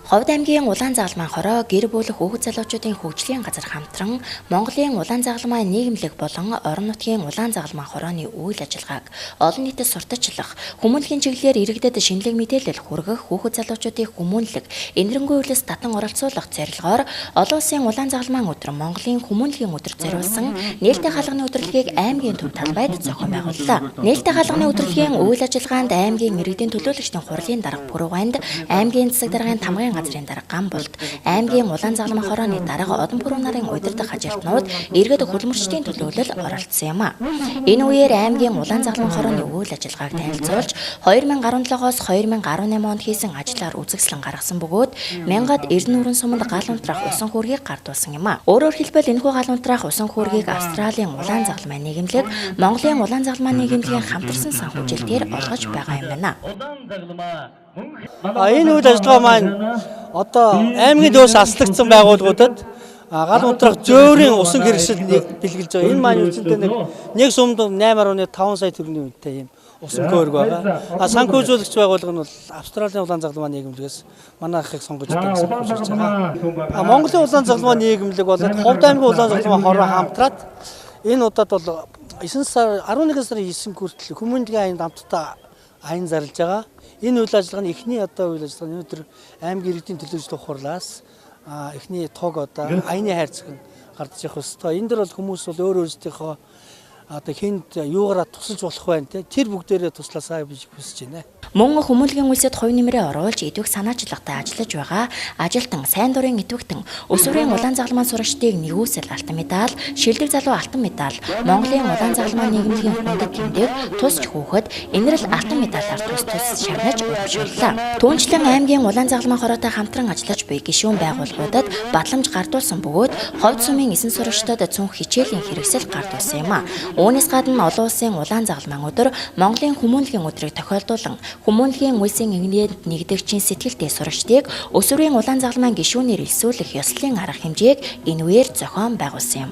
Ховд аймгийн Улаан загалмайн хороо гэр бүл хүүхэд залуучуудын хөгжлийн газар хамтран Монголын Улаан загалмайн нийгэмлэг болон орон нутгийн Улаан загалмайн хорооны үйл ажиллагааг олон нийтэд сурталчлах, хүмүүнлэгийн чиглэлээр иргэдэд шинэлэг мэдээлэл хүргэх, хүүхэд залуучуудыг хүмүүнлэг, энэрэнгүй үйлс татан оролцуулах зорилгоор олон улсын Улаан загалмайн өдөр Монголын хүмүүнлэгийн өдөр зориулсан нээлттэй хаалганы өдрөлгийг аймгийн төв талбайд зохион байгууллаа. Нээлттэй хаалганы өдрөлгийн үйл ажиллагаанд аймгийн иргэдийн төлөөлөгчдийн хурлын дарга Пүрэвганд, аймгийн засаг даргын тамгын газрын дарга Гамболд, аймгийн Улаан загалмайн хорооны дарга Одон Пүрэв нарын удирдах ажилтнууд иргэд хөдөлмөрчдийн төлөөлөл оролцсон юм а. Энэ үеэр аймгийн Улаан загалмайн хорооны үйл ажиллагааг танилцуулж 2017-оос 2018 онд хийсэн ажлаар үзэсгэлэн гаргасан бөгөөд мянгад эрдэнэ өрөн суманд гал унтраах усан хүүргийг гардуулсан юм а. Өөрөөр хэлбэл энэхүү гал унтраах усан хүүргийг Австралийн Улаан загалмайн нийгэмлэг, Монголын Улаан загалмайн нийгэмлэгийн хамтарсан санхүүжилтээр олгож байгаа юм байна. Энэ үйл ажиллагаа маань одоо аймгийн дэвс аслагдсан байгууллагуудад гал унтраах зөөрийн усан хэрэгсэл бэлгэлж байгаа. Энэ маань үндсэндээ нэг сумд 8.5 сая төгрөгийн үнэтэй юм усан хөөрг байгаа. Санхүүжүүлэгч байгууллага нь бол Австралийн Улаан загалмайн нийгэмлэгээс манайхыг сонгож санхүүжүүлж байгаа. Монголын Улаан загалмайн нийгэмлэг болоод Ховд аймгийн Улаан загалмайн хороо хамтраад энэ удаад бол 11 сарын 9 хүртэл хүмүүнлэгийн аянд хамтдаа аян зарлж байгаа. Энэ үйл ажиллагааны эхний үйл ажиллагаа өнөөдөр аймгийн иргэдийн төлөөлөгчдийн хурлаас эхний тог аяны хайрцаг гардаж явах ёстой. Энэ дөр бол хүмүүс бол өөр өөрсдийнхөө хэнд юугаараа тусалж болох байна те тэр бүгдээрээ туслаасаа гэж хүсэж байна. Мөн хүмүүнлэгийн үйлсэд хувь нэмрээ оруулж идэвх санаачлагтай ажиллаж байгаа ажилтан сайн дурын идэвхтэн өсвөрийн Улаан загалмайн сурагчдыг нэгүсэл алтан медаль, шилдэг залуу алтан медаль, Монголын Улаан загалмайн нийгэмлэгийн хүндэт тэмдэг, тусч хүүхэд, энэрл алтан медалаар тус шагнаж урамшууллаа. Түүнчлэн аймгийн Улаан загалмайн хороотой хамтран ажиллаж буй гишүүн байгууллагуудад батламж гардуулсан бөгөөд Ховд сумын 9 сурагчдад цүнх хичээлийн хэрэгсэл гардуулсан юм а. Үүнээс гадна олон улсын Улаан загалмайн өдөр Монголын хүмүүнлэгийн өдрийг тохиолдуулан хүмүүнлэгийн үйлсийн игнэнд нэгдэгчийн сэтгэлтэй сурагчдыг өсвөрийн Улаан загалмайн гишүүнээр элсүүлэх ёслолын арга хэмжээг энэ үеэр зохион байгуулсан юм.